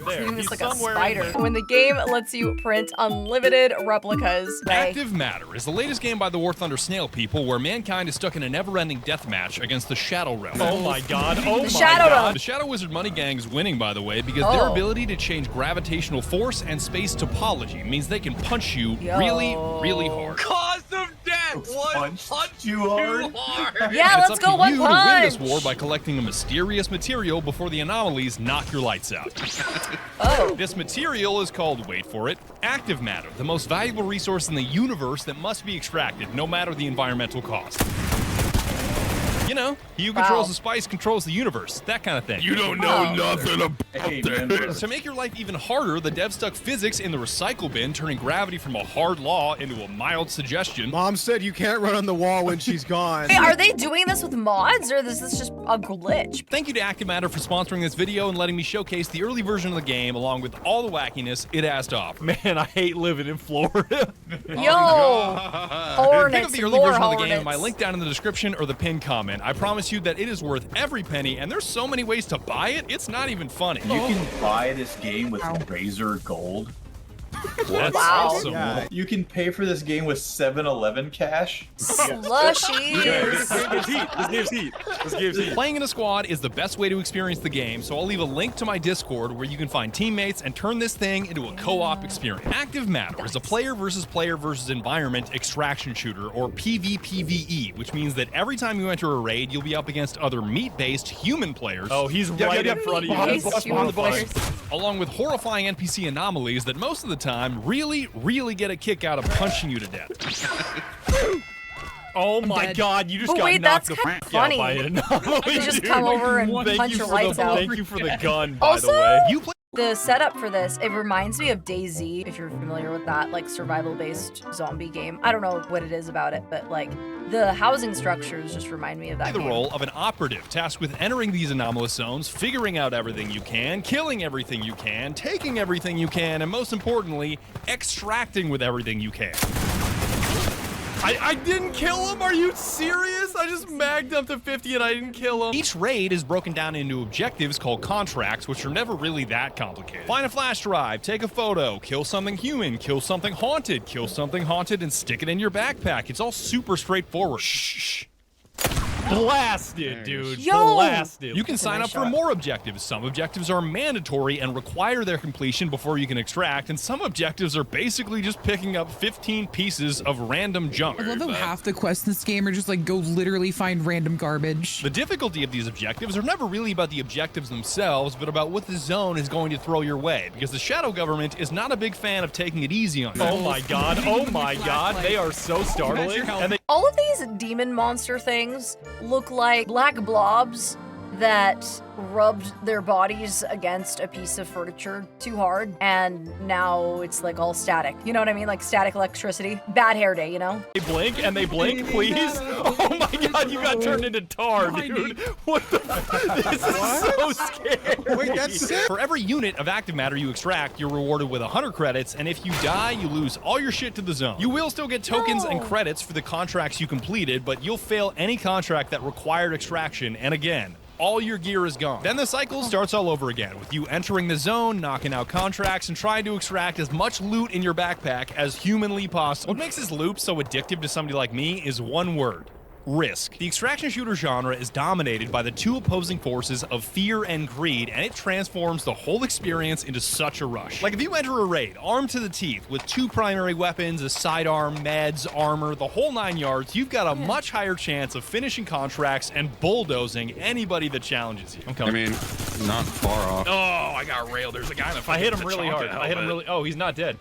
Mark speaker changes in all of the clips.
Speaker 1: There,
Speaker 2: He's
Speaker 1: he's
Speaker 2: like a
Speaker 1: somewhere
Speaker 2: spider.
Speaker 1: in there.
Speaker 2: When the game lets you print unlimited replicas.
Speaker 3: Active Matter is the latest game by the War Thunder Snail people where mankind is stuck in a never-ending deathmatch against the Shadow Realm.
Speaker 1: Oh my god, oh my
Speaker 2: Shadow
Speaker 1: god.
Speaker 2: Realm.
Speaker 3: The Shadow Wizard Money Gang is winning, by the way, because their ability to change gravitational force and space topology means they can punch you really, really hard.
Speaker 4: Cause of death! One punch you hard.
Speaker 2: Yeah,
Speaker 3: And it's
Speaker 2: let's
Speaker 3: up
Speaker 2: go
Speaker 3: to
Speaker 2: one
Speaker 3: you
Speaker 2: punch.
Speaker 3: to win this war by collecting a mysterious material before the anomalies knock your lights out.
Speaker 2: Oh.
Speaker 3: This material is called, wait for it, active matter, the most valuable resource in the universe that must be extracted, no matter the environmental cost. You know, he who controls the spice controls the universe, that kind of thing.
Speaker 4: You don't know nothing about
Speaker 3: this. To make your life even harder, the devs stuck physics in the recycle bin, turning gravity from a hard law into a mild suggestion.
Speaker 5: Mom said you can't run on the wall when she's gone.
Speaker 2: Hey, are they doing this with mods, or is this just a glitch?
Speaker 3: Thank you to Active Matter for sponsoring this video and letting me showcase the early version of the game along with all the wackiness it has to offer.
Speaker 1: Man, I hate living in Florida.
Speaker 2: Yo! Hornets,
Speaker 3: Pick up the early
Speaker 2: more
Speaker 3: version of the
Speaker 2: hornets.
Speaker 3: game in my link down in the description or the pinned comment. I promise you that it is worth every penny, and there's so many ways to buy it, it's not even funny.
Speaker 4: You can buy this game with Razor Gold.
Speaker 3: That's
Speaker 2: Wow.
Speaker 3: awesome.
Speaker 5: Yeah.
Speaker 4: You can pay for this game with 7-Eleven cash.
Speaker 2: Slushies.
Speaker 1: This gives heat. This gives heat.
Speaker 3: Playing in a squad is the best way to experience the game, so I'll leave a link to my Discord where you can find teammates and turn this thing into a co-op experience. Active Matter is a player versus environment extraction shooter, or PvPvE, which means that every time you enter a raid, you'll be up against other meat-based human players.
Speaker 1: Oh, he's right in front of you.
Speaker 2: He's
Speaker 1: That's
Speaker 2: human
Speaker 1: horrifying.
Speaker 2: players.
Speaker 3: Along with horrifying NPC anomalies that most of the time really get a kick out of punching you to death.
Speaker 1: Oh my
Speaker 2: dead.
Speaker 1: god, you just
Speaker 2: But
Speaker 1: got
Speaker 2: wait,
Speaker 1: knocked
Speaker 2: that's
Speaker 1: the
Speaker 2: kinda
Speaker 1: f
Speaker 2: funny.
Speaker 1: out by an anomaly,
Speaker 2: They just
Speaker 1: dude.
Speaker 2: come over and
Speaker 1: Thank
Speaker 2: punch
Speaker 1: you
Speaker 2: your
Speaker 1: for
Speaker 2: lights
Speaker 1: the,
Speaker 2: out.
Speaker 1: Thank you for the gun, by
Speaker 2: Also-
Speaker 1: the way.
Speaker 3: You play
Speaker 2: The setup for this, it reminds me of DayZ, if you're familiar with that, like survival-based zombie game. I don't know what it is about it, but like the housing structures just remind me of that
Speaker 3: the
Speaker 2: game.
Speaker 3: role of an operative tasked with entering these anomalous zones, figuring out everything you can, killing everything you can, taking everything you can, and most importantly, extracting with everything you can.
Speaker 1: I didn't kill him? Are you serious? I just magged up to 50 and I didn't kill him.
Speaker 3: Each raid is broken down into objectives called contracts, which are never really that complicated. Find a flash drive, take a photo, kill something human, kill something haunted, and stick it in your backpack. It's all super straightforward. Shh.
Speaker 1: Blasted, dude.
Speaker 2: Yo!
Speaker 1: Blasted.
Speaker 3: You can sign up for more objectives. Some objectives are mandatory and require their completion before you can extract, and some objectives are basically just picking up 15 pieces of random junk.
Speaker 6: I love how half the quests in this game are just like go literally find random garbage.
Speaker 3: The difficulty of these objectives are never really about the objectives themselves, but about what the zone is going to throw your way, because the Shadow Government is not a big fan of taking it easy on you.
Speaker 1: Oh my god. Oh my god. They are so startling. And they
Speaker 2: All of these demon monster things look like black blobs that rubbed their bodies against a piece of furniture too hard, and now it's like all static. You know what I mean? Like static electricity. Bad hair day, you know?
Speaker 1: blink and they blink, please. Oh my god, you got turned into tar, dude. What the This is so scary.
Speaker 5: Wait, that's sick.
Speaker 3: For every unit of active matter you extract, you're rewarded with 100 credits, and if you die, you lose all your shit to the zone. You will still get tokens and credits for the contracts you completed, but you'll fail any contract that required extraction, and again, all your gear is gone. Then the cycle starts all over again, with you entering the zone, knocking out contracts, and trying to extract as much loot in your backpack as humanly possible. What makes this loop so addictive to somebody like me is one word: risk. The extraction shooter genre is dominated by the two opposing forces of fear and greed, and it transforms the whole experience into such a rush. Like if you enter a raid armed to the teeth with 2 primary weapons, a sidearm, meds, armor, the whole 9 yards, you've got a much higher chance of finishing contracts and bulldozing anybody that challenges you.
Speaker 7: I mean, not far off.
Speaker 3: Oh, I got railed. There's a guy in the
Speaker 1: I hit him really hard. I hit him really. Oh, he's not dead.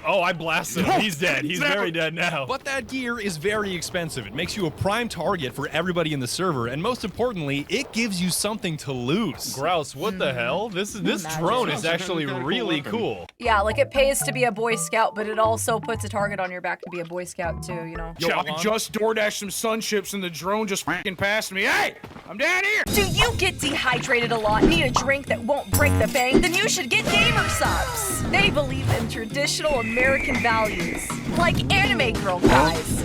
Speaker 1: Oh, I blasted him. He's dead. He's very dead now.
Speaker 3: But that gear is very expensive. It makes you a prime target for everybody in the server, and most importantly, it gives you something to lose.
Speaker 1: Grouse, what the hell? This drone is actually really cool.
Speaker 2: Yeah, like it pays to be a Boy Scout, but it also puts a target on your back to be a Boy Scout too, you know?
Speaker 8: Yo, I just DoorDashed some sun chips and the drone just f***ing passed me. Hey, I'm down here.
Speaker 2: Do you get dehydrated a lot, need a drink that won't break the bank? Then you should get Gamersupps. They believe in traditional American values, like anime girl guys.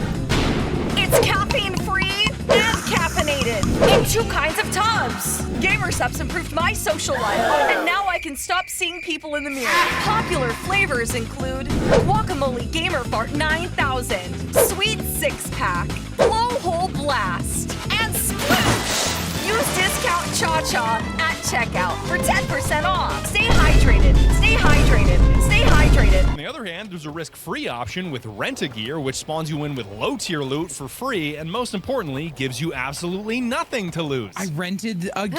Speaker 2: It's caffeine free and caffeinated in 2 kinds of tubs. Gamersupps improved my social life, and now I can stop seeing people in the mirror. Popular flavors include Guacamole Gamer Fart 9000, Sweet 6-Pack, Blowhole Blast, and Sploosh. Use discount ChaCha at checkout for 10% off. Stay hydrated, stay hydrated, stay hydrated.
Speaker 3: On the other hand, there's a risk-free option with Rent-A-Gear, which spawns you in with low-tier loot for free, and most importantly, gives you absolutely nothing to lose.
Speaker 6: I rented a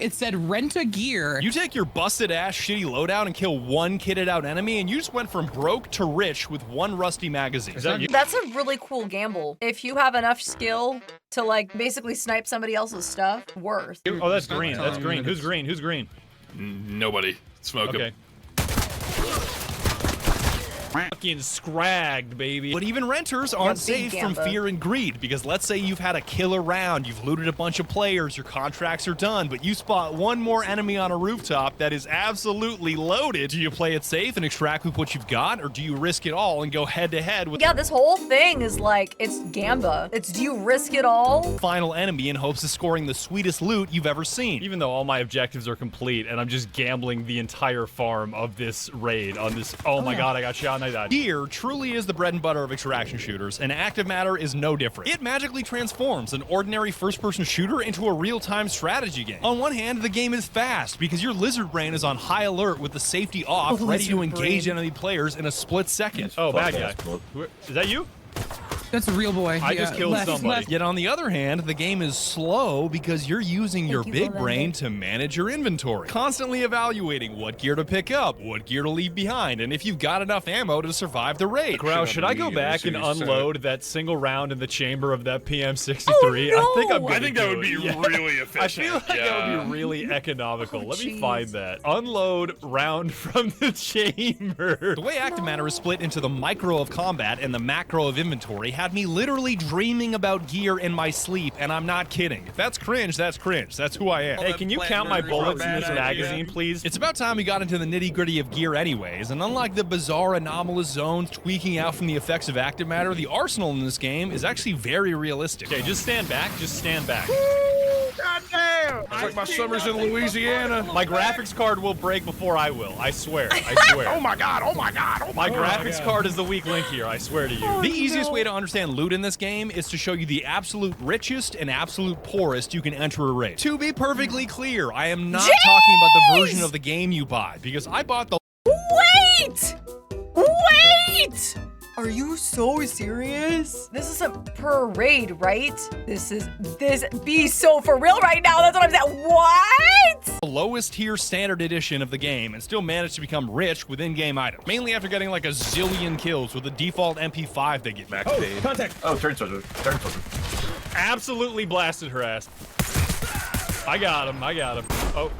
Speaker 6: it said rent a gear.
Speaker 3: You take your busted-ass shitty loadout and kill one kitted-out enemy, and you just went from broke to rich with 1 rusty magazine.
Speaker 1: Is that you?
Speaker 2: That's a really cool gamble. If you have enough skill to like basically snipe somebody else's stuff, worth.
Speaker 1: Oh, that's green. That's green. Who's green? Who's green?
Speaker 4: Nobody. Smoke him.
Speaker 1: Okay. Fucking scragged, baby.
Speaker 3: But even renters aren't
Speaker 2: Yeah, big
Speaker 3: safe from
Speaker 2: gamba.
Speaker 3: fear and greed, because let's say you've had a killer round, you've looted a bunch of players, your contracts are done, but you spot one more enemy on a rooftop that is absolutely loaded. Do you play it safe and extract with what you've got, or do you risk it all and go head-to-head with
Speaker 2: Yeah, this whole thing is like, it's gamba. It's do you risk it all?
Speaker 3: the final enemy in hopes of scoring the sweetest loot you've ever seen?
Speaker 1: Even though all my objectives are complete and I'm just gambling the entire farm of this raid on this. Oh my god, I got shot and I died.
Speaker 3: Gear truly is the bread and butter of extraction shooters, and active matter is no different. It magically transforms an ordinary first-person shooter into a real-time strategy game. On one hand, the game is fast, because your lizard brain is on high alert with the safety off, ready to engage enemy players in a split second.
Speaker 1: Oh, bad guy. Is that you?
Speaker 6: That's a real boy.
Speaker 1: I just killed somebody.
Speaker 3: Yet on the other hand, the game is slow because you're using your
Speaker 2: you
Speaker 3: big
Speaker 2: for that,
Speaker 3: brain
Speaker 2: Nick.
Speaker 3: to manage your inventory, constantly evaluating what gear to pick up, what gear to leave behind, and if you've got enough ammo to survive the raid.
Speaker 1: Crow, should I go back and unload that single round in the chamber of that PM63?
Speaker 2: Oh,
Speaker 1: I think I'm
Speaker 2: no!
Speaker 1: gonna
Speaker 4: I think that
Speaker 1: do
Speaker 4: would
Speaker 1: it.
Speaker 4: be
Speaker 1: Yeah.
Speaker 4: really
Speaker 1: I
Speaker 4: efficient.
Speaker 1: feel like that would be really economical. Let me
Speaker 2: jeez.
Speaker 1: find that. Unload round from the chamber.
Speaker 3: The way active matter is split into the micro of combat and the macro of inventory had me literally dreaming about gear in my sleep, and I'm not kidding. If that's cringe, that's cringe. That's who I am.
Speaker 1: Hey, can you count my bullets in this
Speaker 4: Bad idea.
Speaker 1: magazine, please?
Speaker 3: It's about time we got into the nitty-gritty of gear anyways, and unlike the bizarre anomalous zones tweaking out from the effects of active matter, the arsenal in this game is actually very realistic.
Speaker 1: Okay, just stand back. Just stand back.
Speaker 8: It's like my summers in Louisiana.
Speaker 1: My graphics card will break before I will. I swear. I swear.
Speaker 8: Oh my god, oh my god, oh
Speaker 1: My
Speaker 8: my
Speaker 1: graphics card is the weak link here, I swear to you.
Speaker 3: The easiest way to understand loot in this game is to show you the absolute richest and absolute poorest you can enter a raid. To be perfectly clear, I am not talking about the version of the game you buy, because I bought the
Speaker 2: Wait! Wait! Are you so serious? This isn't per raid, right? This be so for real right now. That's what I'm saying. What?
Speaker 3: lowest tier standard edition of the game and still managed to become rich with in-game items, mainly after getting like a zillion kills with the default MP5 they give you.
Speaker 4: Max paid.
Speaker 1: Contact.
Speaker 4: Oh, turn soldier. Turn soldier.
Speaker 1: Absolutely blasted her ass. I got him. I got him. Oh.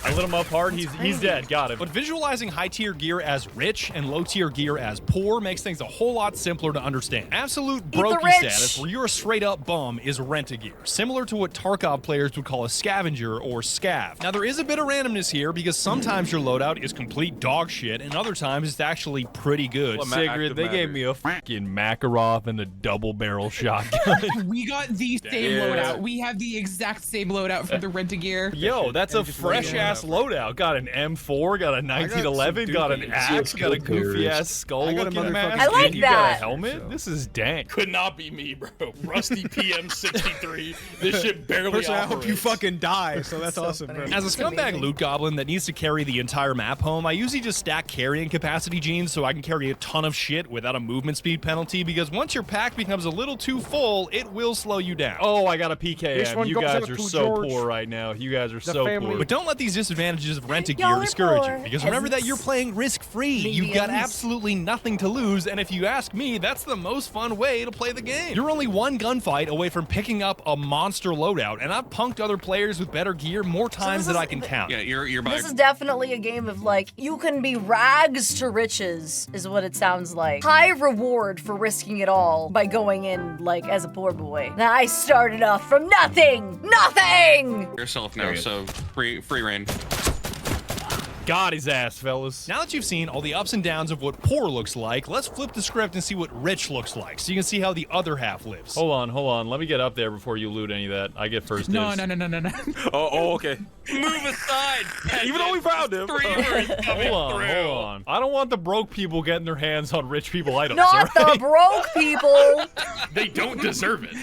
Speaker 1: I lit him up hard. He's dead. Got him.
Speaker 3: But visualizing high-tier gear as rich and low-tier gear as poor makes things a whole lot simpler to understand. Absolute brokey
Speaker 2: rich.
Speaker 3: status, where you're a straight-up bum, is rent-a-gear, similar to what Tarkov players would call a scavenger or scav. Now, there is a bit of randomness here because sometimes your loadout is complete dog shit, and other times it's actually pretty good.
Speaker 1: Sigrid, they gave me a fucking Makarov and a double-barrel shotgun.
Speaker 6: We got the same
Speaker 1: Yeah.
Speaker 6: loadout. We have the exact same loadout for the rent-a-gear.
Speaker 1: Yo, that's a fresh-ass loadout. Got an M4, got a 1911, got an axe, got a goofy-ass skull-looking mask.
Speaker 2: I like
Speaker 1: and you got a
Speaker 2: that.
Speaker 1: helmet? This is dank.
Speaker 8: Could not be me, bro. Rusty PM63. This shit barely
Speaker 5: Personally, I
Speaker 8: operates.
Speaker 5: hope you fucking die. So that's awesome, bro.
Speaker 3: As a scumbag loot goblin that needs to carry the entire map home, I usually just stack carrying capacity genes so I can carry a ton of shit without a movement speed penalty, because once your pack becomes a little too full, it will slow you down.
Speaker 1: Oh, I got a
Speaker 8: This
Speaker 1: PKM.
Speaker 8: one
Speaker 1: You
Speaker 8: goes
Speaker 1: guys
Speaker 8: out
Speaker 1: are
Speaker 8: to
Speaker 1: so
Speaker 8: George.
Speaker 1: poor right now. You guys are so
Speaker 8: family.
Speaker 1: poor.
Speaker 3: But don't let these disadvantages of rent-a-gear
Speaker 2: Y'all are
Speaker 3: discourage
Speaker 2: poor
Speaker 3: you, because remember that you're playing risk-free. You've got
Speaker 2: Mediums.
Speaker 3: absolutely nothing to lose, and if you ask me, that's the most fun way to play the game. You're only one gunfight away from picking up a monster loadout, and I've punked other players with better gear more times than I can count.
Speaker 7: Yeah, you're by
Speaker 2: This is definitely a game of like, you can be rags to riches, is what it sounds like. High reward for risking it all by going in like as a poor boy. Now I started off from nothing! Nothing!
Speaker 7: yourself now, so free reign.
Speaker 1: Got his ass, fellas.
Speaker 3: Now that you've seen all the ups and downs of what poor looks like, let's flip the script and see what rich looks like, so you can see how the other half lives.
Speaker 1: Hold on. Let me get up there before you loot any of that. I get first dibs.
Speaker 6: No.
Speaker 4: Oh, okay.
Speaker 9: Move aside.
Speaker 4: Even though we found him.
Speaker 1: Hold on. I don't want the broke people getting their hands on rich people items.
Speaker 2: Not the broke people.
Speaker 8: They don't deserve it.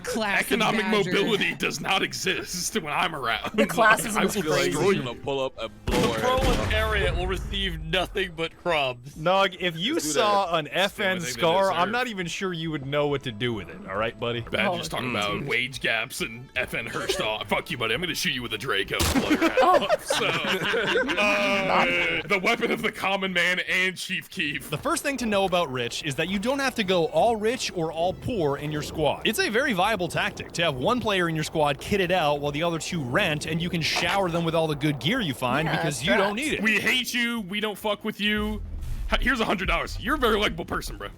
Speaker 6: Classic
Speaker 8: Economic
Speaker 6: badger.
Speaker 8: mobility does not exist when I'm around.
Speaker 2: The classism
Speaker 8: I
Speaker 2: is
Speaker 8: will
Speaker 2: crazy.
Speaker 8: destroy you.
Speaker 4: gonna pull up and blow
Speaker 9: The
Speaker 4: our heads off.
Speaker 9: proletariat will receive nothing but crumbs.
Speaker 1: Nog, if you
Speaker 4: Let's do
Speaker 1: saw an
Speaker 8: the
Speaker 1: FN
Speaker 8: thing they
Speaker 1: scar,
Speaker 8: deserve.
Speaker 1: I'm not even sure you would know what to do with it. All right, buddy?
Speaker 8: Bad, just talking about
Speaker 2: dude.
Speaker 8: wage gaps and FN Herstall. Fuck you, buddy. I'm gonna shoot you with a Draco. So, the weapon of the common man and Chief Keef.
Speaker 3: The first thing to know about rich is that you don't have to go all rich or all poor in your squad. It's a very viable tactic to have one player in your squad kitted out while the other two rent, and you can shower them with all the good gear you find
Speaker 2: Yeah,
Speaker 3: because you don't need it.
Speaker 8: We hate you. We don't fuck with you. Here's $100. You're a very likable person, bro.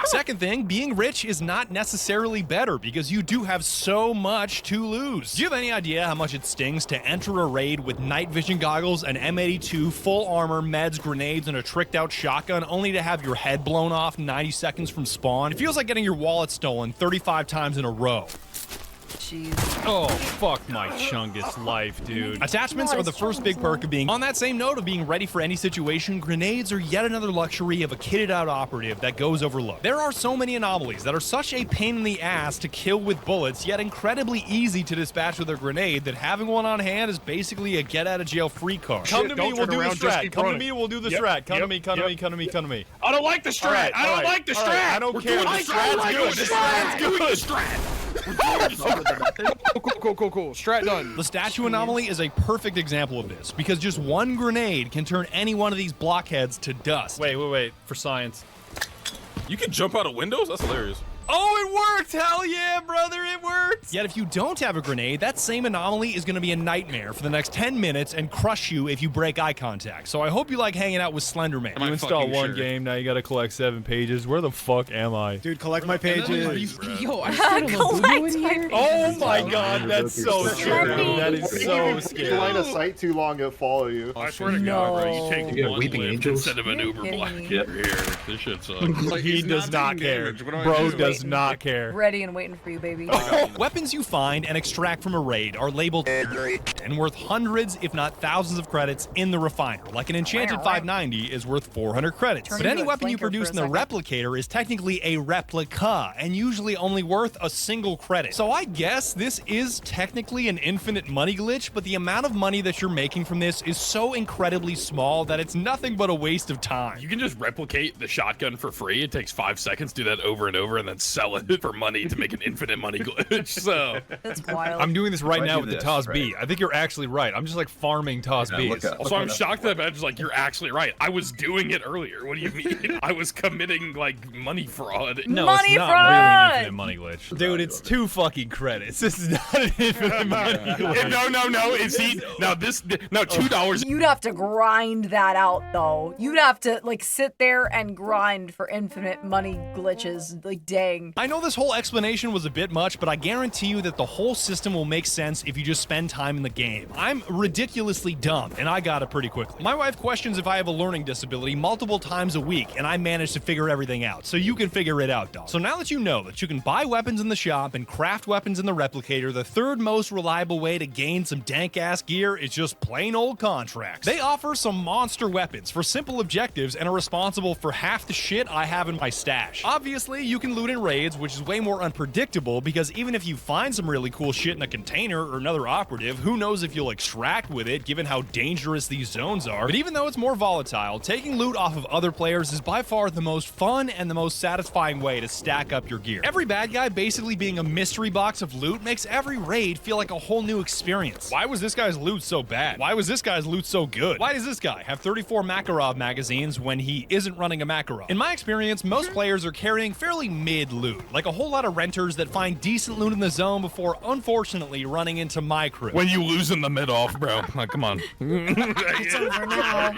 Speaker 3: Second thing, being rich is not necessarily better because you do have so much to lose. Do you have any idea how much it stings to enter a raid with night vision goggles, an M82, full armor, meds, grenades, and a tricked out shotgun only to have your head blown off 90 seconds from spawn? It feels like getting your wallet stolen 35 times in a row.
Speaker 2: Jeez.
Speaker 1: Oh, fuck my chungus life, dude.
Speaker 3: Attachments are the first big perk of being. On that same note of being ready for any situation, grenades are yet another luxury of a kitted out operative that goes overlooked. There are so many anomalies that are such a pain in the ass to kill with bullets, yet incredibly easy to dispatch with a grenade that having one on hand is basically a get out of jail free card.
Speaker 1: Come to me,
Speaker 8: don't
Speaker 1: we'll
Speaker 8: turn
Speaker 1: do the
Speaker 8: around, just
Speaker 1: strat.
Speaker 8: keep
Speaker 1: Come to
Speaker 8: running.
Speaker 1: me, we'll do the
Speaker 8: Yep,
Speaker 1: strat. Come to
Speaker 8: yep,
Speaker 1: me, come to
Speaker 8: yep.
Speaker 1: me, come to me, come to me.
Speaker 8: I don't like the strat.
Speaker 1: Alright,
Speaker 8: I don't
Speaker 1: alright,
Speaker 8: like the strat.
Speaker 1: alright, I don't
Speaker 8: We're
Speaker 1: care.
Speaker 8: doing
Speaker 1: The
Speaker 8: the
Speaker 1: strat's
Speaker 8: strat.
Speaker 1: good.
Speaker 8: The strat's doing the strat. Cool. Strat done.
Speaker 3: The statue anomaly is a perfect example of this, because just one grenade can turn any one of these blockheads to dust.
Speaker 1: Wait. For science.
Speaker 4: You can jump out of windows? That's hilarious.
Speaker 1: Oh, it worked! Hell yeah, brother, it worked!
Speaker 3: Yet if you don't have a grenade, that same anomaly is going to be a nightmare for the next 10 minutes and crush you if you break eye contact. So I hope you like hanging out with Slenderman.
Speaker 1: You install one game, now you gotta collect 7 pages. Where the fuck am I?
Speaker 5: Dude, collect my pages.
Speaker 6: Yo, I just got a little in here.
Speaker 1: Oh my god, that's so scary. That is so
Speaker 10: If you line
Speaker 1: scary.
Speaker 10: of sight too long, it'll follow you.
Speaker 8: I swear to God, bro, you take
Speaker 7: Yeah,
Speaker 8: one
Speaker 7: weeping
Speaker 8: lift
Speaker 7: angels.
Speaker 8: instead of an Uber
Speaker 2: kidding
Speaker 8: black.
Speaker 2: me?
Speaker 8: Get here. This shit sucks.
Speaker 1: He does not care. Bro does not care.
Speaker 2: Ready and waiting for you, baby.
Speaker 3: Weapons you find and extract from a raid are labeled and worth hundreds, if not thousands of credits in the refiner. Like an enchanted 590 is worth 400 credits.
Speaker 2: Turn
Speaker 3: But any
Speaker 2: into a
Speaker 3: weapon you
Speaker 2: flanker for
Speaker 3: produce
Speaker 2: a
Speaker 3: in the
Speaker 2: second.
Speaker 3: replicator is technically a replica and usually only worth a single credit. So I guess this is technically an infinite money glitch, but the amount of money that you're making from this is so incredibly small that it's nothing but a waste of time.
Speaker 8: You can just replicate the shotgun for free. It takes 5 seconds, do that over and over, and then sell it for money to make an infinite money glitch. So
Speaker 2: That's wild.
Speaker 1: I'm doing this right
Speaker 7: Why
Speaker 1: now
Speaker 7: do
Speaker 1: with the
Speaker 7: this,
Speaker 1: TOS
Speaker 7: right?
Speaker 1: B. I think you're actually right. I'm just like farming TOS
Speaker 7: Yeah,
Speaker 1: Bs.
Speaker 7: look up.
Speaker 8: also, I'm shocked that Badger's like, you're actually right. I was doing it earlier. What do you mean? I was committing like money fraud.
Speaker 1: No,
Speaker 2: Money
Speaker 1: it's not
Speaker 2: fraud!
Speaker 1: really an infinite money glitch. Dude, it's 2 fucking credits. This is not an infinite money glitch.
Speaker 8: No. Is he now this? No, $2.
Speaker 2: You'd have to grind that out, though. You'd have to, like, sit there and grind for infinite money glitches. Like, dang.
Speaker 3: I know this whole explanation was a bit much, but I guarantee you that the whole system will make sense if you just spend time in the game. I'm ridiculously dumb, and I got it pretty quickly. My wife questions if I have a learning disability multiple times a week, and I managed to figure everything out, so you can figure it out, dog. So now that you know that you can buy weapons in the shop and craft weapons in the replicator, the third most reliable way to gain some dank-ass gear is just plain old contracts. They offer some monster weapons for simple objectives and are responsible for half the shit I have in my stash. Obviously, you can loot in raids, which is way more unpredictable because even if you find some really cool shit in a container or another operative, who knows if you'll extract with it given how dangerous these zones are. But even though it's more volatile, taking loot off of other players is by far the most fun and the most satisfying way to stack up your gear. Every bad guy basically being a mystery box of loot makes every raid feel like a whole new experience. Why was this guy's loot so bad? Why was this guy's loot so good? Why does this guy have 34 Makarov magazines when he isn't running a Makarov? In my experience, most players are carrying fairly mid loot. Like a whole lot of renters that find decent loot in the zone before, unfortunately, running into my crew.
Speaker 8: When you lose in the mid-off, bro. Like, come on.
Speaker 2: It's over now.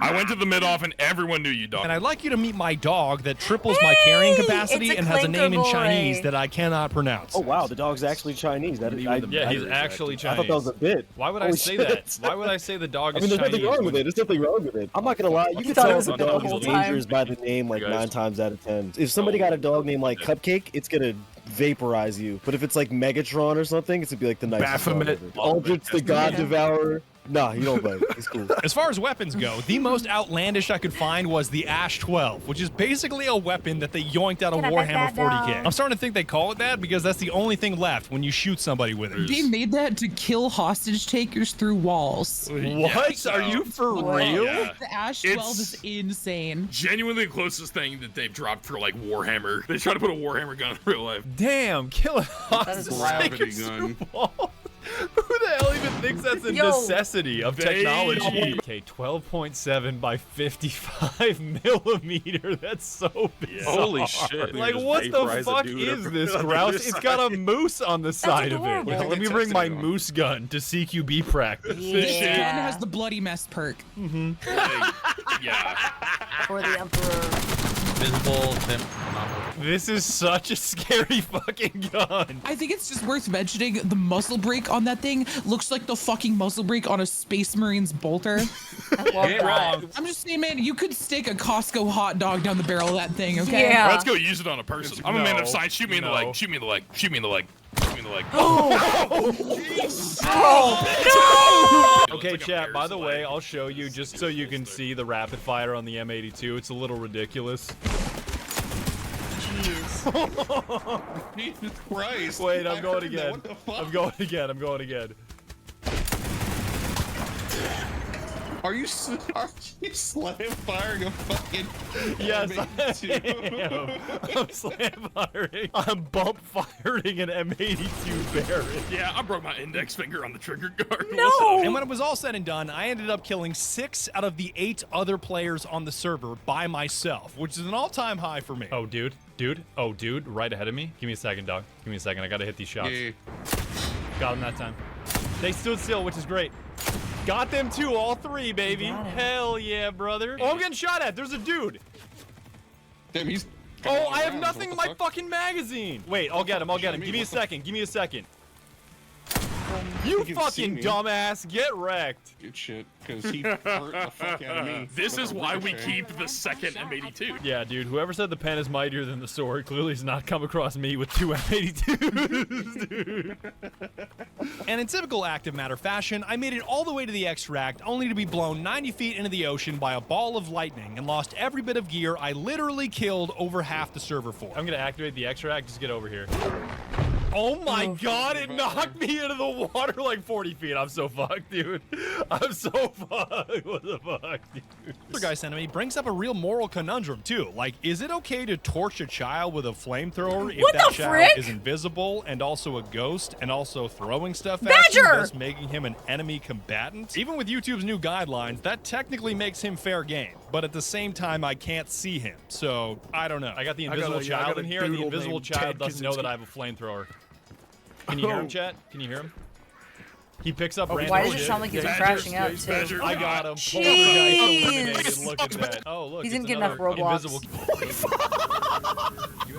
Speaker 8: I went to the mid-off and everyone knew you, dog.
Speaker 3: And I'd like you to meet my dog that triples my carrying capacity
Speaker 2: it's a
Speaker 3: and has a name in
Speaker 2: clinker boy.
Speaker 3: Chinese that I cannot pronounce.
Speaker 11: Oh wow, the dog's actually Chinese. That is,
Speaker 1: Yeah, he's actually
Speaker 11: I
Speaker 1: Chinese.
Speaker 11: thought that was a bit.
Speaker 1: Why would I
Speaker 11: Holy
Speaker 1: say
Speaker 11: shit.
Speaker 1: that? Why would I say the dog
Speaker 11: I
Speaker 1: is
Speaker 11: mean, there's
Speaker 1: Chinese?
Speaker 11: nothing wrong with it. There's nothing wrong with it. I'm not gonna lie. You can
Speaker 2: thought it
Speaker 11: tell
Speaker 2: was
Speaker 11: if a
Speaker 2: a
Speaker 11: dog
Speaker 2: whole
Speaker 11: is
Speaker 2: time.
Speaker 11: dangerous by the name like
Speaker 1: You guys-
Speaker 11: 9 times out of 10. If somebody got a dog named like Cupcake, it's gonna vaporize you. But if it's like Megatron or something, it's gonna be like the nicest dog
Speaker 8: Baphomet.
Speaker 11: ever. Aldrich the God Devourer. Nah, you don't bite. It's cool.
Speaker 3: As far as weapons go, the most outlandish I could find was the Ash 12, which is basically a weapon that they yoinked out of
Speaker 2: Can I pet
Speaker 3: Warhammer
Speaker 2: that
Speaker 3: 40k.
Speaker 2: dog?
Speaker 3: I'm starting to think they call it that because that's the only thing left when you shoot somebody with it.
Speaker 6: They made that to kill hostage takers through walls.
Speaker 1: What? Are you for real?
Speaker 8: Yeah.
Speaker 6: The Ash
Speaker 8: It's-
Speaker 6: 12 is insane.
Speaker 8: Genuinely the closest thing that they've dropped for like Warhammer. They try to put a Warhammer gun in real life.
Speaker 1: Damn, killing
Speaker 2: That is
Speaker 1: hostage
Speaker 2: wild.
Speaker 1: takers through walls. Who the hell even thinks that's a
Speaker 2: Yo.
Speaker 1: necessity of technology? Okay, 12.7 by 55 millimeter. That's so bizarre.
Speaker 4: Holy shit.
Speaker 1: Like,
Speaker 4: Just
Speaker 1: what the
Speaker 4: vaporize a
Speaker 1: fuck
Speaker 4: dude
Speaker 1: is
Speaker 4: on
Speaker 1: this,
Speaker 4: the other
Speaker 1: Grouse? It's got a
Speaker 4: side.
Speaker 1: moose on the side of it.
Speaker 2: adorable.
Speaker 1: Yeah, let me
Speaker 4: They
Speaker 1: bring my
Speaker 4: tested it on.
Speaker 1: moose gun to CQB practice.
Speaker 6: This gun
Speaker 2: Yeah.
Speaker 6: has the bloody mess perk.
Speaker 8: Like, yeah.
Speaker 2: For the Emperor.
Speaker 7: Invisible,
Speaker 1: This is such a scary fucking gun.
Speaker 6: I think it's just worth mentioning the muzzle brake on that thing looks like the fucking muzzle brake on a Space Marines bolter.
Speaker 2: I love that.
Speaker 6: I'm just saying, man, you could stick a Costco hot dog down the barrel of that thing, okay?
Speaker 2: Yeah.
Speaker 8: Let's go use it on a person. I'm a man
Speaker 1: No.
Speaker 8: of science. Shoot me in the
Speaker 1: No.
Speaker 8: leg. Shoot me in the leg. Shoot me in the leg. Shoot me in the leg.
Speaker 1: Okay, chat, by the way, I'll show you just so you can see the rapid fire on the M82. It's a little ridiculous.
Speaker 2: Jeez.
Speaker 4: Jesus Christ.
Speaker 1: Wait, I'm
Speaker 4: I
Speaker 1: going
Speaker 4: heard that.
Speaker 1: again.
Speaker 4: What the fuck?
Speaker 1: I'm going again. I'm going again.
Speaker 4: Are you slam firing a fucking
Speaker 1: Yes,
Speaker 4: M82?
Speaker 1: I am. I'm slam firing. I'm bump firing an M82 Barrett.
Speaker 8: Yeah, I broke my index finger on the trigger guard.
Speaker 2: No.
Speaker 3: And when it was all said and done, I ended up killing 6 out of the 8 other players on the server by myself, which is an all-time high for me.
Speaker 1: Oh, dude. Oh, dude. Right ahead of me. Give me a second, dog. Give me a second. I gotta hit these shots.
Speaker 4: Yeah.
Speaker 1: Got him that time. They stood still, which is great. Got them too, all 3, baby. Hell yeah, brother. Oh, I'm getting shot at. There's a dude.
Speaker 4: Damn, he's.
Speaker 1: Oh, I have nothing in my fucking magazine. Wait, I'll get him. I'll get him. Give me a second. Give me a second. You
Speaker 4: can see
Speaker 1: fucking
Speaker 4: me.
Speaker 1: dumbass. Get wrecked.
Speaker 4: Good shit, because he hurt the fuck out of me.
Speaker 8: This
Speaker 4: with
Speaker 8: is
Speaker 4: a
Speaker 8: why we
Speaker 4: ricochet.
Speaker 8: keep the second M82.
Speaker 1: Yeah, dude. Whoever said the pen is mightier than the sword clearly has not come across me with 2 M82s, dude.
Speaker 3: And in typical active matter fashion, I made it all the way to the extract only to be blown 90 feet into the ocean by a ball of lightning and lost every bit of gear I literally killed over half the server for.
Speaker 1: I'm gonna activate the extract. Just get over here. Oh my god, it knocked me into the water like 40 feet. I'm so fucked, dude. I'm so fucked. What the fuck, dude?
Speaker 3: Other guy sent to me brings up a real moral conundrum too. Like, is it okay to torch a child with a flamethrower if
Speaker 2: What
Speaker 3: that
Speaker 2: the
Speaker 3: child
Speaker 2: frick?
Speaker 3: is invisible and also a ghost and also throwing stuff at
Speaker 2: Badger!
Speaker 3: you, thus making him an enemy combatant? Even with YouTube's new guidelines, that technically makes him fair game. But at the same time, I can't see him, so I don't know.
Speaker 1: I got the
Speaker 4: I got
Speaker 1: invisible
Speaker 4: a- I
Speaker 1: child
Speaker 4: got a
Speaker 1: in here, and the
Speaker 4: doodle
Speaker 1: invisible
Speaker 4: named
Speaker 1: child
Speaker 4: Ted
Speaker 1: doesn't know that
Speaker 4: Kaczynski.
Speaker 1: I have a flamethrower. Can you hear him, chat? Can you hear him? He picks up random
Speaker 2: Why does it
Speaker 1: shit.
Speaker 2: sound like he's
Speaker 8: Badger,
Speaker 2: crashing out,
Speaker 8: he's
Speaker 2: too?
Speaker 8: Badger.
Speaker 1: I got him.
Speaker 2: Jeez.
Speaker 1: Poltergeist eliminated. Look at that. Oh, look.
Speaker 2: He
Speaker 1: it's
Speaker 2: didn't get enough
Speaker 1: another
Speaker 2: Roblox.
Speaker 1: invisible.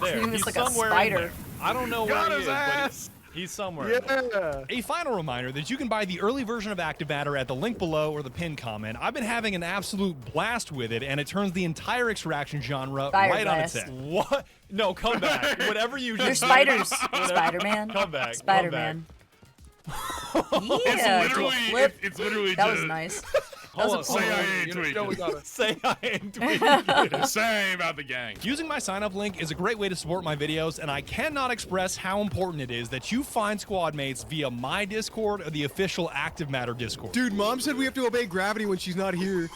Speaker 1: There.
Speaker 2: He's
Speaker 1: He's
Speaker 2: like a
Speaker 1: somewhere in
Speaker 2: spider.
Speaker 1: there. I don't know where
Speaker 4: Got
Speaker 1: he
Speaker 4: his
Speaker 1: is, but
Speaker 4: ass.
Speaker 1: he's somewhere. in there.
Speaker 5: Yeah.
Speaker 3: A final reminder that you can buy the early version of Active Matter at the link below or the pinned comment. I've been having an absolute blast with it, and it turns the entire extraction genre
Speaker 2: Fire
Speaker 3: right on its
Speaker 2: blast.
Speaker 3: head.
Speaker 1: What? No, come back. Whatever you
Speaker 2: They're
Speaker 1: just
Speaker 2: spiders.
Speaker 1: Whatever-
Speaker 2: Spider-Man.
Speaker 1: Come back.
Speaker 2: Spider-Man.
Speaker 8: It's
Speaker 2: Yeah, do a
Speaker 8: literally,
Speaker 2: flip.
Speaker 8: it's literally
Speaker 2: That
Speaker 8: just
Speaker 2: was nice.
Speaker 1: Hold on,
Speaker 2: That was a
Speaker 8: say
Speaker 2: cool
Speaker 8: I
Speaker 2: one.
Speaker 8: ain't tweaking.
Speaker 1: Say I ain't tweaking.
Speaker 8: Say about the gang.
Speaker 3: Using my sign-up link is a great way to support my videos, and I cannot express how important it is that you find squad mates via my Discord or the official Active Matter Discord.
Speaker 5: Dude, Mom said we have to obey gravity when she's not here.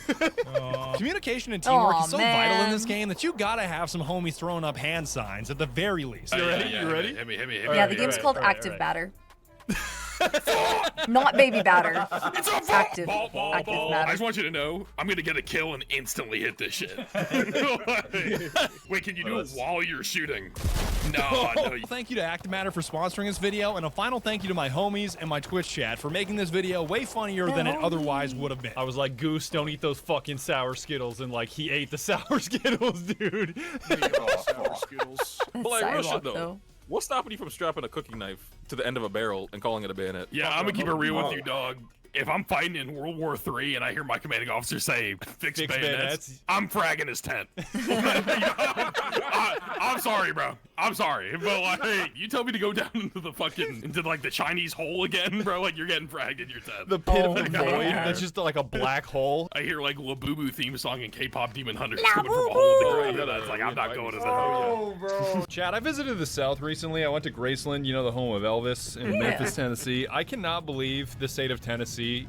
Speaker 3: Communication and teamwork
Speaker 2: Aw,
Speaker 3: is so vital in
Speaker 2: man.
Speaker 3: this game that you gotta have some homies throwing up hand signs at the very least.
Speaker 1: You ready? You ready?
Speaker 8: Hit me.
Speaker 2: Yeah, the game's
Speaker 1: Alright,
Speaker 2: called
Speaker 1: alright,
Speaker 2: Active
Speaker 1: alright.
Speaker 2: Batter. Not baby batter.
Speaker 8: It's a
Speaker 2: Active,
Speaker 8: ball.
Speaker 2: active
Speaker 8: I
Speaker 2: matter.
Speaker 8: just want you to know, I'm gonna get a kill and instantly hit this shit. Wait, can you do it while you're shooting? No.
Speaker 3: Thank you to Active Matter for sponsoring this video, and a final thank you to my homies and my Twitch chat for making this video way funnier than it otherwise would have been.
Speaker 1: I was like, Goose, don't eat those fucking sour Skittles, and like he ate the sour Skittles, dude.
Speaker 4: Sour Skittles.
Speaker 2: That's
Speaker 12: But like, real
Speaker 2: sidewalk,
Speaker 12: shit though. What's stopping you from strapping a cooking knife to the end of a barrel and calling it a bayonet?
Speaker 8: Yeah, I'm gonna keep it real with you, dog. If I'm fighting in World War III and I hear my commanding officer say, fix bayonets, I'm fragging his tent. I'm sorry, bro. I'm sorry. But like, you tell me to go down into the Chinese hole again, bro, like you're getting fragged in your tent.
Speaker 1: The pit of the void that's just like a black hole.
Speaker 8: I hear like Labubu theme song and K-pop Demon Hunters coming from a hole in the ground. That's like, I'm not going to the hell.
Speaker 1: Bro. Chad, I visited the South recently. I went to Graceland, you know, the home of Elvis in Memphis, Tennessee. I cannot believe the state of Tennessee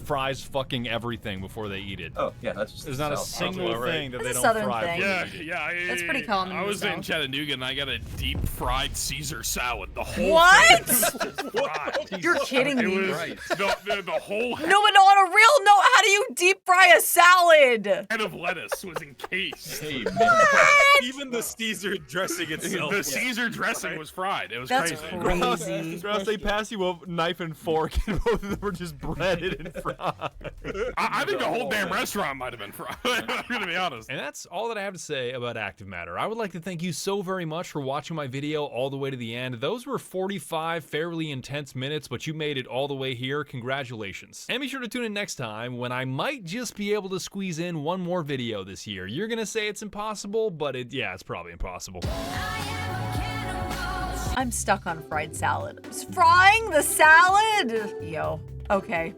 Speaker 1: fries fucking everything before they eat it.
Speaker 4: Oh, yeah, that's just
Speaker 1: There's not a single thing that they
Speaker 2: That's a
Speaker 1: don't
Speaker 2: southern
Speaker 1: fry.
Speaker 2: thing.
Speaker 1: before they eat it.
Speaker 8: Yeah.
Speaker 2: That's pretty common
Speaker 8: I
Speaker 2: in the
Speaker 8: was in
Speaker 2: South.
Speaker 8: Chattanooga and I got a deep fried Caesar salad. The whole
Speaker 2: What?
Speaker 8: thing was fried.
Speaker 2: You're kidding
Speaker 8: It
Speaker 2: me.
Speaker 8: was the whole
Speaker 2: No, but on a real note, how do you deep fry a salad?
Speaker 8: head of lettuce was encased.
Speaker 12: Hey, man.
Speaker 7: Even the Caesar dressing itself.
Speaker 8: The Caesar dressing was fried. It was
Speaker 2: That's
Speaker 8: crazy.
Speaker 2: crazy.
Speaker 1: They pass you a knife and fork, and both of them were just breaded and fried.
Speaker 8: I think the whole damn restaurant might have been fried. I'm gonna be honest.
Speaker 1: And that's all that I have to say about Active Matter. I would like to thank you so very much for watching my video all the way to the end. Those were 45 fairly intense minutes, but you made it all the way here. Congratulations. And be sure to tune in next time when I might just be able to squeeze in one more video this year. You're gonna say it's impossible, but it's probably impossible.
Speaker 2: I'm stuck on fried salad. Frying the salad? Yo, okay.